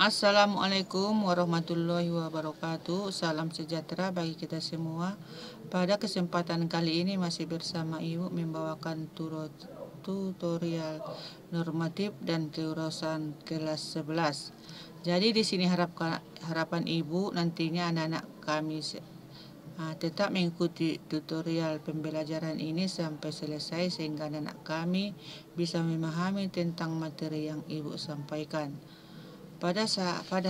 Assalamualaikum warahmatullahi wabarakatuh. Salam sejahtera bagi kita semua. Pada kesempatan kali ini masih bersama Ibu membawakan tutorial normatif dan keurusan kelas 11. Jadi di sini harapan Ibu nantinya anak-anak kami tetap mengikuti tutorial pembelajaran ini sampai selesai sehingga anak-anak kami bisa memahami tentang materi yang Ibu sampaikan. Pada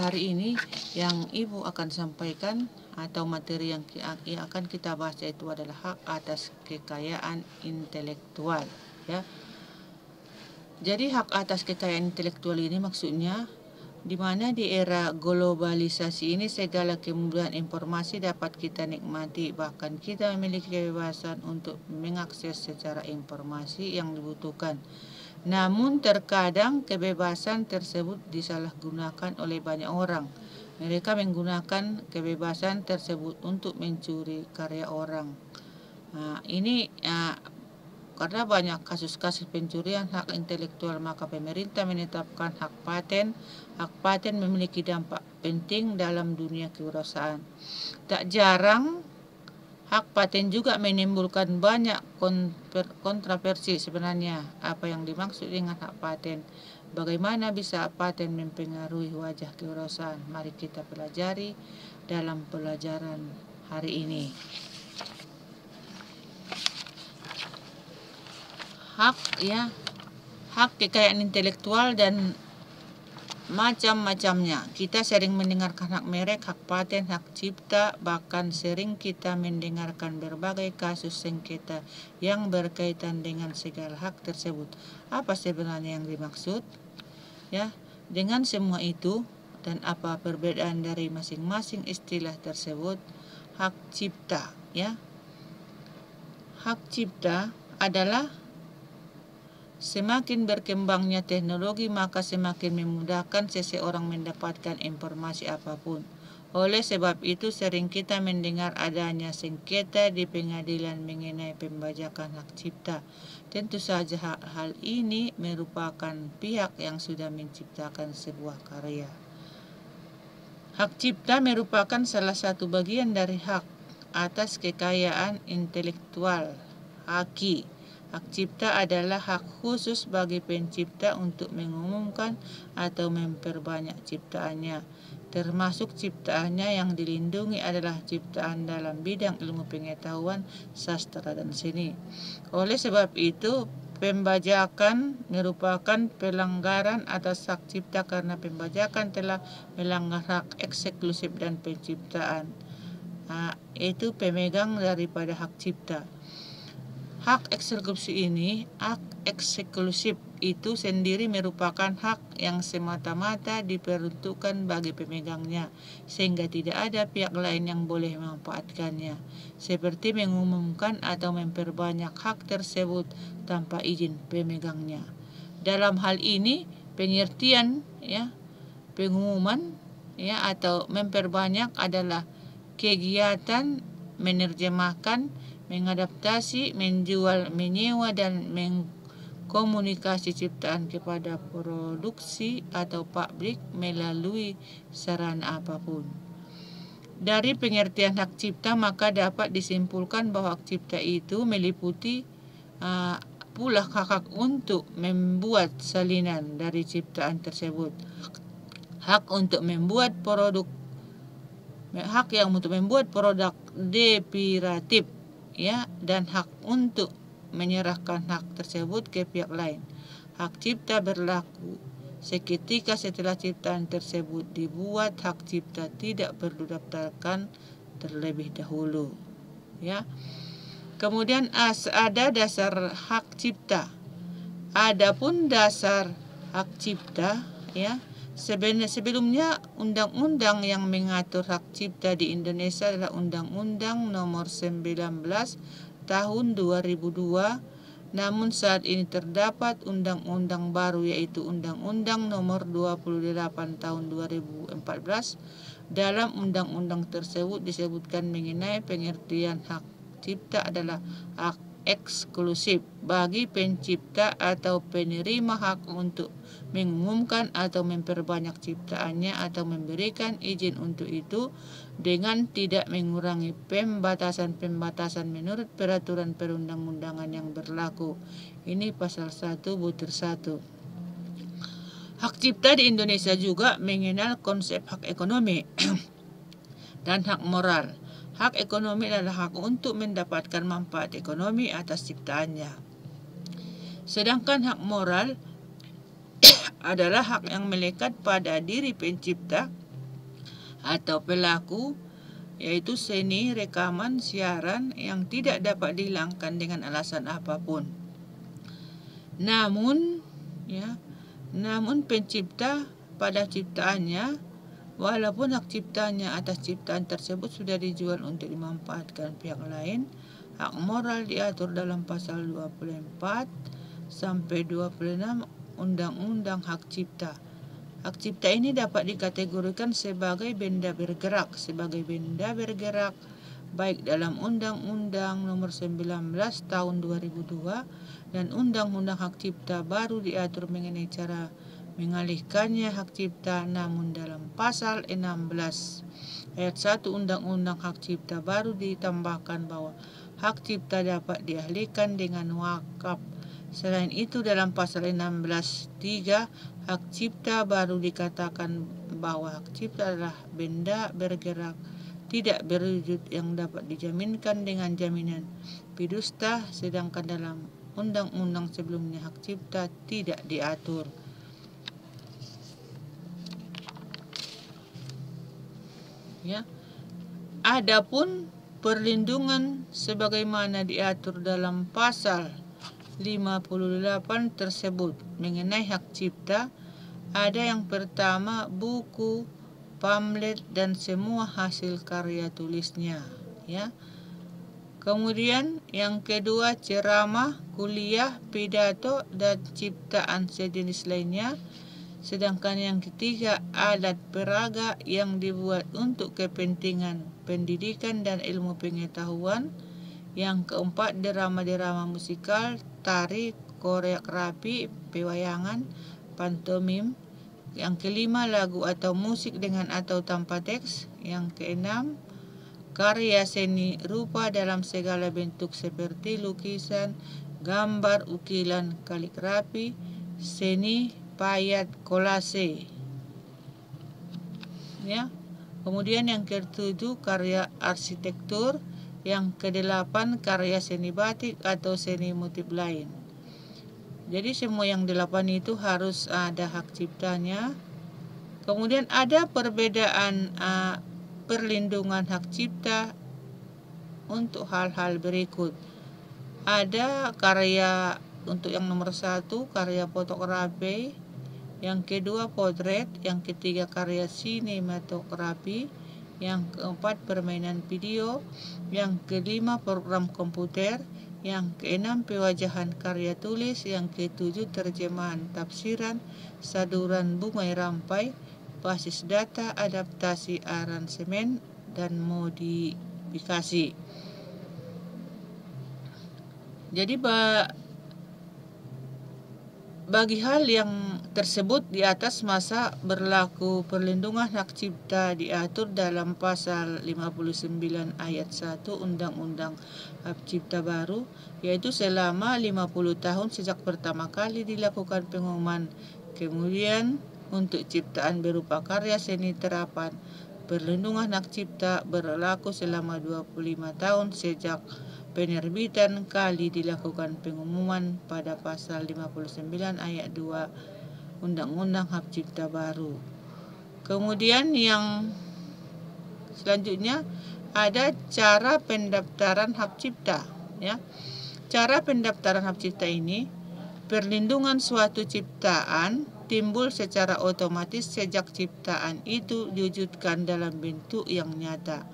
hari ini yang Ibu akan sampaikan atau materi yang akan kita bahas yaitu adalah hak atas kekayaan intelektual, ya. Jadi hak atas kekayaan intelektual ini maksudnya di mana di era globalisasi ini segala kemudahan informasi dapat kita nikmati, bahkan kita memiliki kebebasan untuk mengakses secara informasi yang dibutuhkan. Namun terkadang kebebasan tersebut disalahgunakan oleh banyak orang. Mereka menggunakan kebebasan tersebut untuk mencuri karya orang. Ini karena banyak kasus-kasus pencurian hak intelektual, maka pemerintah menetapkan hak paten. Hak paten memiliki dampak penting dalam dunia kewirausahaan. Tak jarang hak paten juga menimbulkan banyak kontroversi. Sebenarnya apa yang dimaksud dengan hak paten? Bagaimana bisa paten mempengaruhi wajah kewirausahaan? Mari kita pelajari dalam pelajaran hari ini. Hak kekayaan intelektual dan macam-macamnya. Kita sering mendengarkan hak merek, hak paten, hak cipta, bahkan sering kita mendengarkan berbagai kasus sengketa yang berkaitan dengan segala hak tersebut. Apa sebenarnya yang dimaksud? Ya, dengan semua itu dan apa perbedaan dari masing-masing istilah tersebut? Hak cipta, ya. Hak cipta adalah semakin berkembangnya teknologi, maka semakin memudahkan seseorang mendapatkan informasi apapun. Oleh sebab itu, sering kita mendengar adanya sengketa di pengadilan mengenai pembajakan hak cipta. Tentu saja hal ini merupakan pihak yang sudah menciptakan sebuah karya. Hak cipta merupakan salah satu bagian dari hak atas kekayaan intelektual, haki. Hak cipta adalah hak khusus bagi pencipta untuk mengumumkan atau memperbanyak ciptaannya, termasuk ciptaannya yang dilindungi adalah ciptaan dalam bidang ilmu pengetahuan, sastra, dan seni. Oleh sebab itu, pembajakan merupakan pelanggaran atas hak cipta karena pembajakan telah melanggar hak eksklusif dan penciptaan. Itu pemegang daripada hak cipta. Hak eksklusif itu sendiri merupakan hak yang semata-mata diperuntukkan bagi pemegangnya, sehingga tidak ada pihak lain yang boleh memanfaatkannya, seperti mengumumkan atau memperbanyak hak tersebut tanpa izin pemegangnya. Dalam hal ini, pengertian pengumuman atau memperbanyak adalah kegiatan menerjemahkan, mengadaptasi, menjual, menyewa, dan mengkomunikasi ciptaan kepada produksi atau publik melalui sarana apapun. Dari pengertian hak cipta, maka dapat disimpulkan bahwa hak cipta itu meliputi pula hak untuk membuat salinan dari ciptaan tersebut, hak untuk membuat produk, hak yang untuk membuat produk derivatif, dan hak untuk menyerahkan hak tersebut ke pihak lain. Hak cipta berlaku seketika setelah ciptaan tersebut dibuat. Hak cipta tidak perlu daftarkan terlebih dahulu, Kemudian ada dasar hak cipta. Adapun dasar hak cipta, sebelumnya undang-undang yang mengatur hak cipta di Indonesia adalah Undang-Undang Nomor 19 Tahun 2002. Namun saat ini terdapat undang-undang baru, yaitu Undang-Undang Nomor 28 Tahun 2014. Dalam undang-undang tersebut disebutkan mengenai pengertian hak cipta adalah hak eksklusif bagi pencipta atau penerima hak untuk mengumumkan atau memperbanyak ciptaannya atau memberikan izin untuk itu dengan tidak mengurangi pembatasan-pembatasan menurut peraturan perundang-undangan yang berlaku. Ini pasal 1(1). Hak cipta di Indonesia juga mengenal konsep hak ekonomi dan hak moral. Hak ekonomi adalah hak untuk mendapatkan manfaat ekonomi atas ciptaannya. Sedangkan hak moral adalah hak yang melekat pada diri pencipta atau pelaku, yaitu seni, rekaman, siaran yang tidak dapat dihilangkan dengan alasan apapun. Namun pencipta pada ciptaannya, walaupun hak ciptanya atas ciptaan tersebut sudah dijual untuk dimanfaatkan pihak lain, hak moral diatur dalam pasal 24 sampai 26 Undang-Undang Hak Cipta. Hak cipta ini dapat dikategorikan sebagai benda bergerak baik dalam Undang-Undang Nomor 19 Tahun 2002 dan Undang-Undang Hak Cipta baru diatur mengenai cara mengalihkannya hak cipta, namun dalam pasal 16 ayat 1 Undang-Undang Hak Cipta baru ditambahkan bahwa hak cipta dapat dialihkan dengan wakaf. Selain itu, dalam pasal 16(3) hak cipta baru dikatakan bahwa hak cipta adalah benda bergerak tidak berwujud yang dapat dijaminkan dengan jaminan fidusta, sedangkan dalam undang-undang sebelumnya hak cipta tidak diatur. Adapun perlindungan sebagaimana diatur dalam pasal 58 tersebut mengenai hak cipta, ada yang pertama buku, pamflet dan semua hasil karya tulisnya, Kemudian yang kedua ceramah, kuliah, pidato dan ciptaan sejenis lainnya. Sedangkan yang ketiga alat peraga yang dibuat untuk kepentingan pendidikan dan ilmu pengetahuan. Yang keempat drama-drama musikal, tari, koreografi, pewayangan, pantomim. Yang kelima lagu atau musik dengan atau tanpa teks. Yang keenam karya seni rupa dalam segala bentuk seperti lukisan, gambar, ukilan, kaligrafi, seni, payat, kolase. Kemudian yang ketujuh karya arsitektur. Yang kedelapan karya seni batik atau seni motif lain. Jadi semua yang 8 itu harus ada hak ciptanya. Kemudian ada perbedaan perlindungan hak cipta untuk hal-hal berikut. Ada karya untuk yang nomor 1 karya fotografi, yang kedua potret, yang ketiga karya sinematografi, yang keempat permainan video, yang kelima program komputer, yang keenam pewajahan karya tulis, yang ketujuh terjemahan tafsiran, saduran bungai rampai, basis data, adaptasi aransemen, dan modifikasi. Jadi bagi hal yang tersebut di atas masa berlaku perlindungan hak cipta diatur dalam pasal 59 ayat 1 Undang-Undang Hak Cipta baru, yaitu selama 50 tahun sejak pertama kali dilakukan pengumuman. Kemudian untuk ciptaan berupa karya seni terapan perlindungan hak cipta berlaku selama 25 tahun sejak penerbitan kali dilakukan pengumuman pada pasal 59 ayat 2 Undang-Undang Hak Cipta baru. Kemudian yang selanjutnya ada cara pendaftaran hak cipta, Cara pendaftaran hak cipta ini, perlindungan suatu ciptaan timbul secara otomatis sejak ciptaan itu diwujudkan dalam bentuk yang nyata.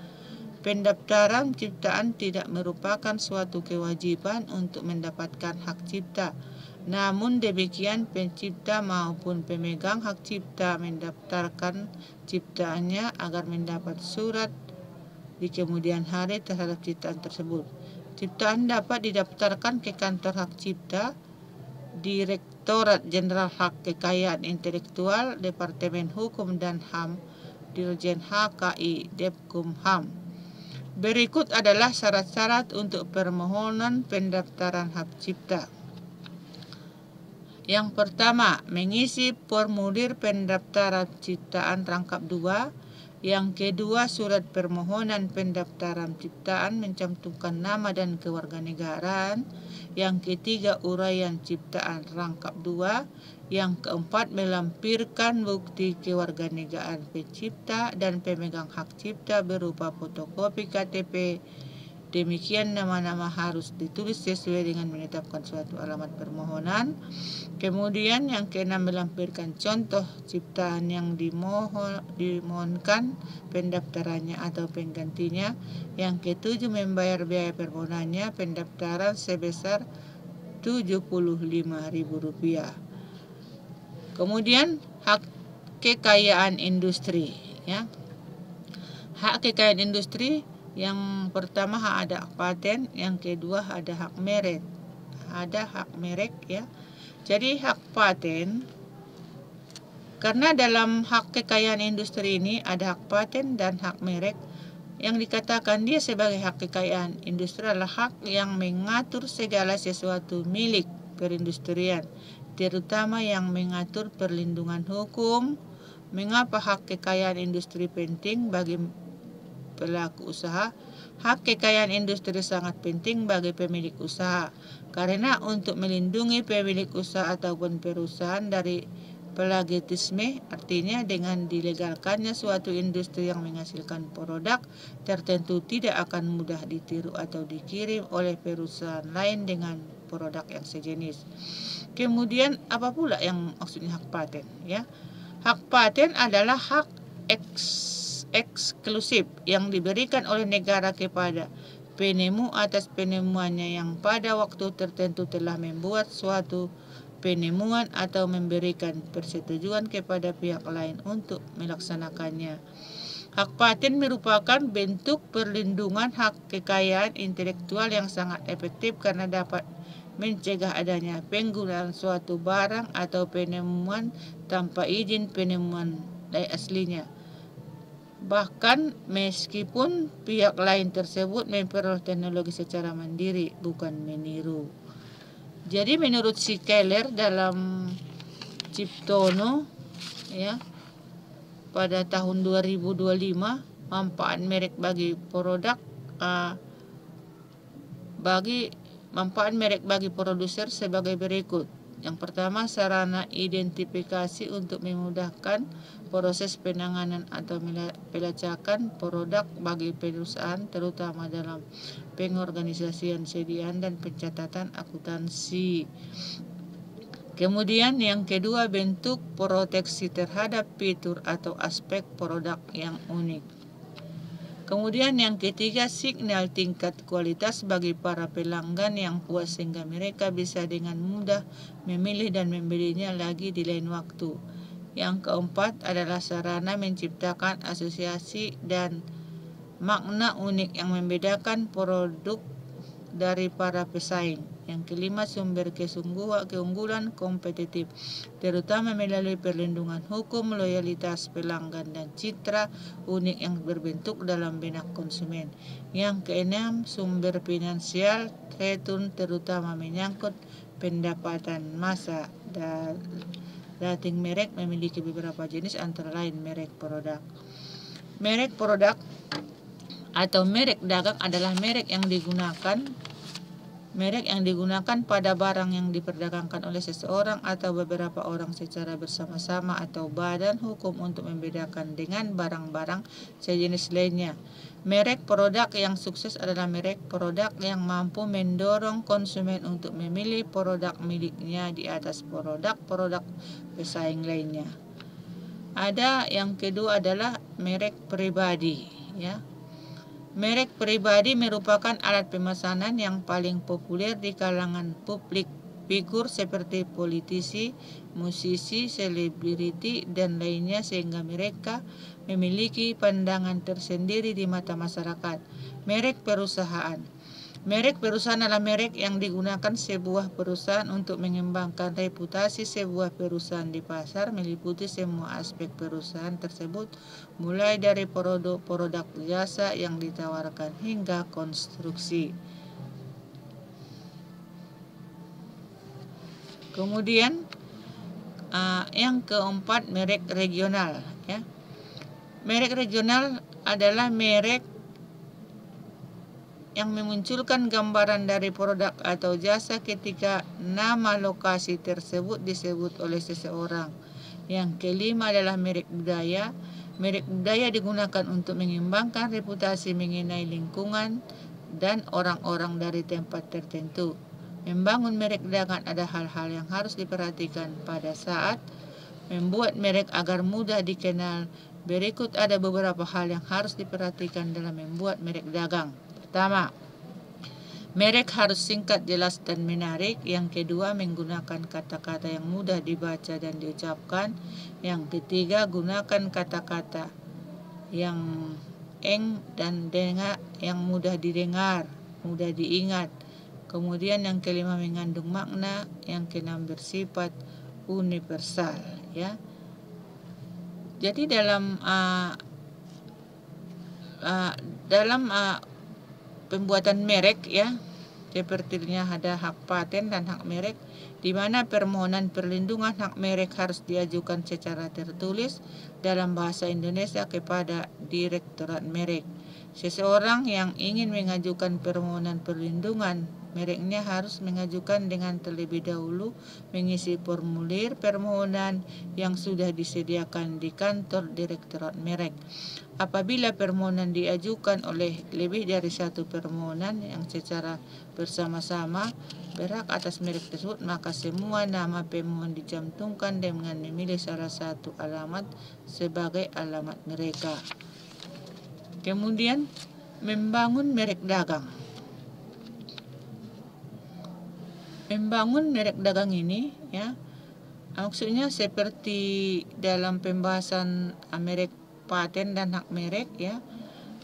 Pendaftaran ciptaan tidak merupakan suatu kewajiban untuk mendapatkan hak cipta. Namun demikian pencipta maupun pemegang hak cipta mendaftarkan ciptaannya agar mendapat surat di kemudian hari terhadap ciptaan tersebut. Ciptaan dapat didaftarkan ke Kantor Hak Cipta, Direktorat Jenderal Hak Kekayaan Intelektual, Departemen Hukum dan HAM, Dirjen HKI, Depkumham. Berikut adalah syarat-syarat untuk permohonan pendaftaran hak cipta. Yang pertama, mengisi formulir pendaftaran ciptaan rangkap 2. Yang kedua, surat permohonan pendaftaran ciptaan mencantumkan nama dan kewarganegaraan. Yang ketiga, uraian ciptaan rangkap 2. Yang keempat, melampirkan bukti kewarganegaraan pencipta dan pemegang hak cipta berupa fotokopi KTP. Demikian nama-nama harus ditulis sesuai dengan menetapkan suatu alamat permohonan. Kemudian yang keenam, melampirkan contoh ciptaan yang dimohonkan pendaftarannya atau penggantinya. Yang ketujuh, membayar biaya permohonannya pendaftaran sebesar Rp75.000. Kemudian hak kekayaan industri, ya. Hak kekayaan industri yang pertama ada hak paten, yang kedua ada hak merek. Ada hak merek, ya. Jadi hak paten, karena dalam hak kekayaan industri ini ada hak paten dan hak merek, yang dikatakan dia sebagai hak kekayaan industri adalah hak yang mengatur segala sesuatu milik perindustrian, terutama yang mengatur perlindungan hukum. Mengapa hak kekayaan industri penting bagi pelaku usaha? Hak kekayaan industri sangat penting bagi pemilik usaha, karena untuk melindungi pemilik usaha ataupun perusahaan dari plagiarisme, artinya dengan dilegalkannya suatu industri yang menghasilkan produk tertentu tidak akan mudah ditiru atau dikirim oleh perusahaan lain dengan produk yang sejenis. Kemudian apa pula yang maksudnya hak paten, ya? Hak paten adalah hak eksklusif yang diberikan oleh negara kepada penemu atas penemuannya yang pada waktu tertentu telah membuat suatu penemuan atau memberikan persetujuan kepada pihak lain untuk melaksanakannya. Hak paten merupakan bentuk perlindungan hak kekayaan intelektual yang sangat efektif karena dapat mencegah adanya penggunaan suatu barang atau penemuan tanpa izin penemuan aslinya. Bahkan meskipun pihak lain tersebut memperoleh teknologi secara mandiri, bukan meniru. Jadi menurut si Keller dalam Ciptono, ya, pada tahun 2025, manfaat merek bagi produk manfaat merek bagi produser sebagai berikut. Yang pertama, sarana identifikasi untuk memudahkan proses penanganan atau pelacakan produk bagi perusahaan, terutama dalam pengorganisasian sediaan dan pencatatan akuntansi. Kemudian yang kedua, bentuk proteksi terhadap fitur atau aspek produk yang unik. Kemudian yang ketiga, signal tingkat kualitas bagi para pelanggan yang puas sehingga mereka bisa dengan mudah memilih dan membelinya lagi di lain waktu. Yang keempat adalah sarana menciptakan asosiasi dan makna unik yang membedakan produk dari para pesaing. Yang kelima, sumber keunggulan kompetitif, terutama melalui perlindungan hukum, loyalitas pelanggan, dan citra unik yang berbentuk dalam benak konsumen. Yang keenam, sumber finansial, return, terutama menyangkut pendapatan massa. Rating merek memiliki beberapa jenis, antara lain merek produk. Merek produk atau merek dagang adalah merek yang digunakan pada barang yang diperdagangkan oleh seseorang atau beberapa orang secara bersama-sama atau badan hukum untuk membedakan dengan barang-barang sejenis lainnya. Merek produk yang sukses adalah merek produk yang mampu mendorong konsumen untuk memilih produk miliknya di atas produk-produk pesaing lainnya. Ada yang kedua adalah merek pribadi, ya. Merek pribadi merupakan alat pemesanan yang paling populer di kalangan publik. Figur seperti politisi, musisi, selebriti, dan lainnya, sehingga mereka memiliki pandangan tersendiri di mata masyarakat. Merek perusahaan. Merek perusahaan adalah merek yang digunakan sebuah perusahaan untuk mengembangkan reputasi sebuah perusahaan di pasar, meliputi semua aspek perusahaan tersebut, mulai dari produk jasa yang ditawarkan hingga konstruksi. Kemudian yang keempat, merek regional, ya. Merek regional adalah merek yang memunculkan gambaran dari produk atau jasa ketika nama lokasi tersebut disebut oleh seseorang. Yang kelima adalah merek budaya. Merek budaya digunakan untuk mengembangkan reputasi mengenai lingkungan dan orang-orang dari tempat tertentu. Membangun merek dagang ada hal-hal yang harus diperhatikan pada saat membuat merek agar mudah dikenal. Berikut ada beberapa hal yang harus diperhatikan dalam membuat merek dagang. Pertama, merek harus singkat, jelas, dan menarik. Yang kedua, menggunakan kata-kata yang mudah dibaca dan diucapkan. Yang ketiga, gunakan kata-kata yang dan dengar, yang mudah didengar, mudah diingat. Kemudian yang kelima, mengandung makna. Yang keenam, bersifat universal, ya. Jadi dalam pembuatan merek, ya, sepertinya ada hak paten dan hak merek, di mana permohonan perlindungan hak merek harus diajukan secara tertulis dalam bahasa Indonesia kepada Direktorat Merek. Seseorang yang ingin mengajukan permohonan perlindungan mereknya harus mengajukan dengan terlebih dahulu mengisi formulir permohonan yang sudah disediakan di kantor Direktorat Merek. Apabila permohonan diajukan oleh lebih dari satu permohonan yang secara bersama-sama berhak atas merek tersebut, maka semua nama pemohon dicantumkan dengan memilih salah satu alamat sebagai alamat mereka. Kemudian, membangun merek dagang. Membangun merek dagang ini, ya, maksudnya seperti dalam pembahasan merek paten dan hak merek, ya.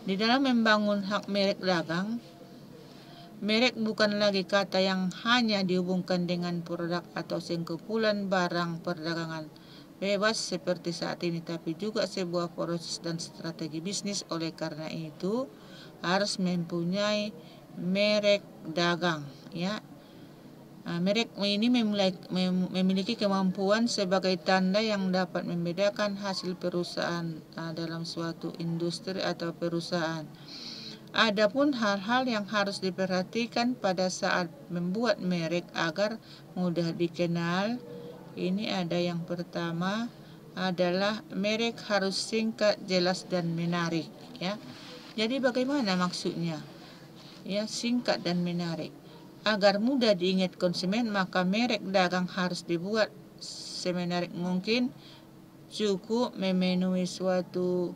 Di dalam membangun hak merek dagang, merek bukan lagi kata yang hanya dihubungkan dengan produk atau sekumpulan barang perdagangan bebas seperti saat ini, tapi juga sebuah proses dan strategi bisnis. Oleh karena itu harus mempunyai merek dagang, ya. Merek ini memiliki kemampuan sebagai tanda yang dapat membedakan hasil perusahaan dalam suatu industri atau perusahaan. Adapun hal-hal yang harus diperhatikan pada saat membuat merek agar mudah dikenal, ini ada yang pertama adalah merek harus singkat, jelas, dan menarik, ya. Jadi bagaimana maksudnya? Ya, singkat dan menarik. Agar mudah diingat konsumen, maka merek dagang harus dibuat semenarik mungkin. Cukup memenuhi suatu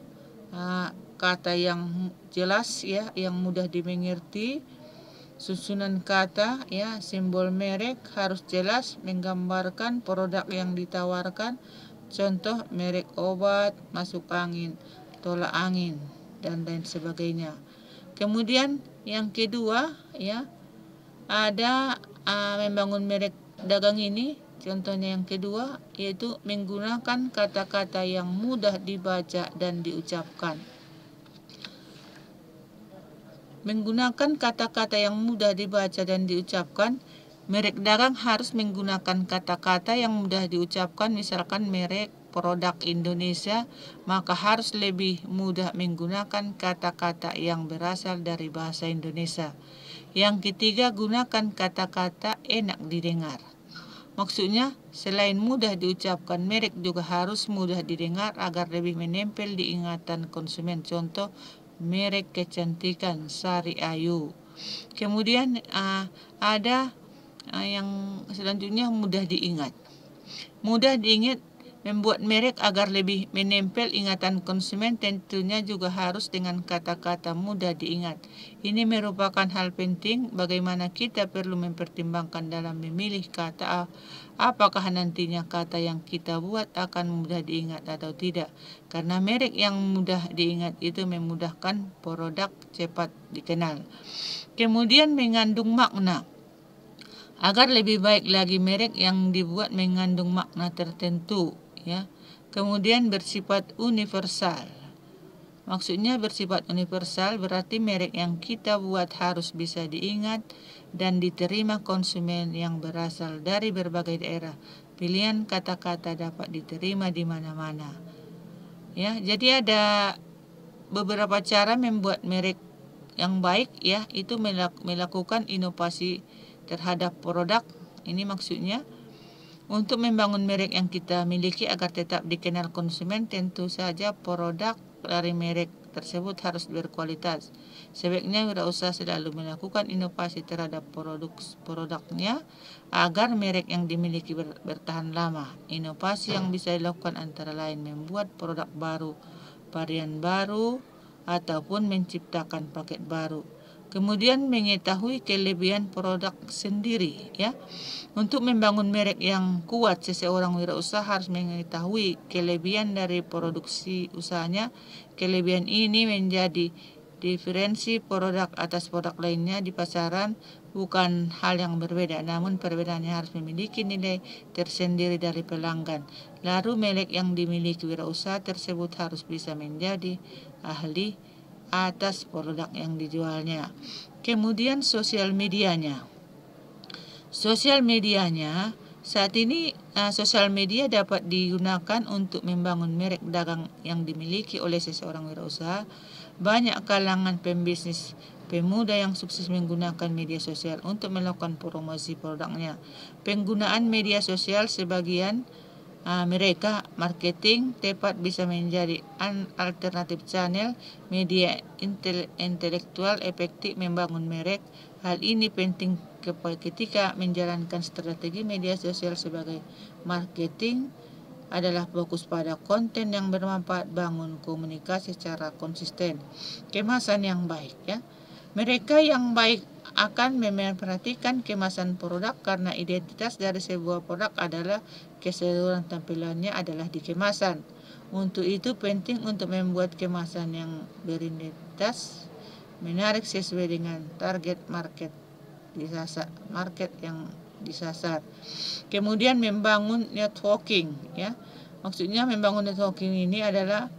kata yang jelas, ya, yang mudah dimengerti. Susunan kata, ya, simbol merek harus jelas menggambarkan produk yang ditawarkan. Contoh merek obat, masuk angin, tolak angin, dan lain sebagainya. Kemudian yang kedua, ya, ada membangun merek dagang ini, contohnya yang kedua yaitu menggunakan kata-kata yang mudah dibaca dan diucapkan. Menggunakan kata-kata yang mudah dibaca dan diucapkan, merek dagang harus menggunakan kata-kata yang mudah diucapkan. Misalkan merek produk Indonesia, maka harus lebih mudah menggunakan kata-kata yang berasal dari bahasa Indonesia. Yang ketiga, gunakan kata-kata enak didengar. Maksudnya, selain mudah diucapkan, merek juga harus mudah didengar agar lebih menempel di ingatan konsumen. Contoh, merek kecantikan Sari Ayu. Kemudian ada yang selanjutnya mudah diingat. Mudah diingat membuat merek agar lebih menempel ingatan konsumen tentunya juga harus dengan kata-kata mudah diingat. Ini merupakan hal penting bagaimana kita perlu mempertimbangkan dalam memilih kata apakah nantinya kata yang kita buat akan mudah diingat atau tidak. Karena merek yang mudah diingat itu memudahkan produk cepat dikenal. Kemudian mengandung makna. Agar lebih baik lagi merek yang dibuat mengandung makna tertentu, ya. Kemudian bersifat universal. Maksudnya bersifat universal berarti merek yang kita buat harus bisa diingat dan diterima konsumen yang berasal dari berbagai daerah. Pilihan kata-kata dapat diterima di mana-mana. Ya, jadi ada beberapa cara membuat merek yang baik, ya, itu melakukan inovasi terhadap produk. Ini maksudnya untuk membangun merek yang kita miliki agar tetap dikenal konsumen, tentu saja produk dari merek tersebut harus berkualitas. Sebaiknya wirausaha selalu melakukan inovasi terhadap produknya agar merek yang dimiliki bertahan lama. Inovasi yang bisa dilakukan antara lain membuat produk baru, varian baru, ataupun menciptakan paket baru. Kemudian mengetahui kelebihan produk sendiri, ya. Untuk membangun merek yang kuat, seseorang wirausaha harus mengetahui kelebihan dari produksi usahanya. Kelebihan ini menjadi diferensi produk atas produk lainnya di pasaran, bukan hal yang berbeda, namun perbedaannya harus memiliki nilai tersendiri dari pelanggan. Lalu merek yang dimiliki wirausaha tersebut harus bisa menjadi ahli atas produk yang dijualnya. Kemudian sosial medianya. Sosial medianya saat ini sosial media dapat digunakan untuk membangun merek dagang yang dimiliki oleh seseorang wirausaha. Banyak kalangan pembisnis pemuda yang sukses menggunakan media sosial untuk melakukan promosi produknya. Penggunaan media sosial sebagian mereka marketing tepat bisa menjadi alternatif channel media intelektual efektif membangun merek. Hal ini penting ketika menjalankan strategi media sosial sebagai marketing adalah fokus pada konten yang bermanfaat, bangun komunikasi secara konsisten. Kemasan yang baik, ya. Mereka yang baik akan memperhatikan kemasan produk karena identitas dari sebuah produk adalah keseluruhan tampilannya adalah di kemasan. Untuk itu penting untuk membuat kemasan yang beridentitas, menarik sesuai dengan target market yang disasar. Kemudian membangun networking, ya. Maksudnya membangun networking ini adalah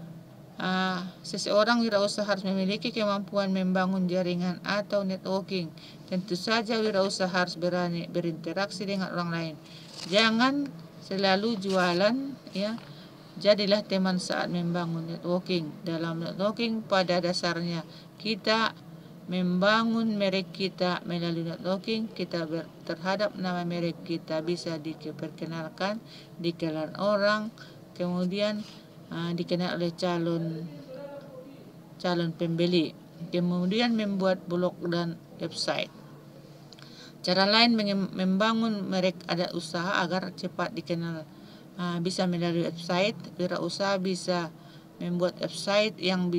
seseorang wirausaha harus memiliki kemampuan membangun jaringan atau networking. Tentu saja wirausaha harus berani berinteraksi dengan orang lain. Jangan selalu jualan, ya. Jadilah teman saat membangun networking. Dalam networking pada dasarnya kita membangun merek kita melalui networking. Kita terhadap nama merek kita bisa diperkenalkan, dikenal orang, kemudian dikenal oleh calon pembeli. Kemudian membuat blog dan website. Cara lain membangun merek ada usaha agar cepat dikenal bisa melalui website. Wirausaha bisa membuat website yang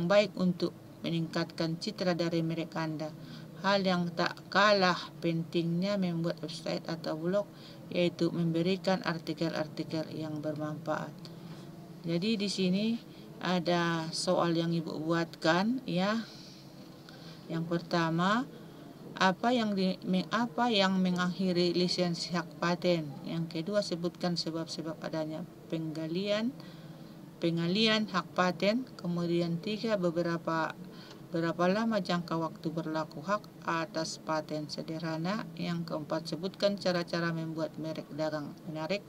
baik untuk meningkatkan citra dari merek Anda. Hal yang tak kalah pentingnya membuat website atau blog, yaitu memberikan artikel-artikel yang bermanfaat. Jadi di sini ada soal yang Ibu buatkan, ya. Yang pertama, apa yang mengakhiri lisensi hak paten. Yang kedua, sebutkan sebab-sebab adanya pengalian hak paten. Kemudian 3, berapa lama jangka waktu berlaku hak atas paten sederhana. Yang keempat, sebutkan cara-cara membuat merek dagang menarik.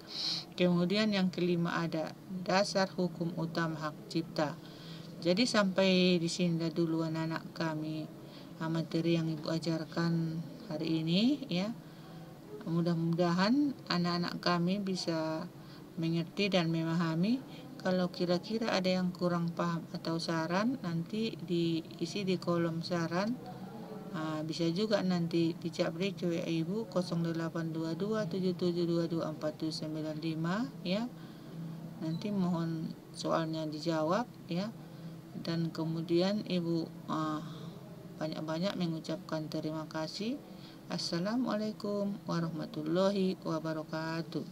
Kemudian yang kelima ada dasar hukum utama hak cipta. Jadi sampai di sini dulu anak-anak kami materi yang Ibu ajarkan hari ini, ya. Mudah-mudahan anak-anak kami bisa mengerti dan memahami. Kalau kira-kira ada yang kurang paham atau saran, nanti diisi di kolom saran. Bisa juga nanti dicapri ke WA Ibu 0822 7722 4795, ya. nanti mohon soalnya dijawab ya. Dan kemudian Ibu banyak-banyak mengucapkan terima kasih. Assalamualaikum warahmatullahi wabarakatuh.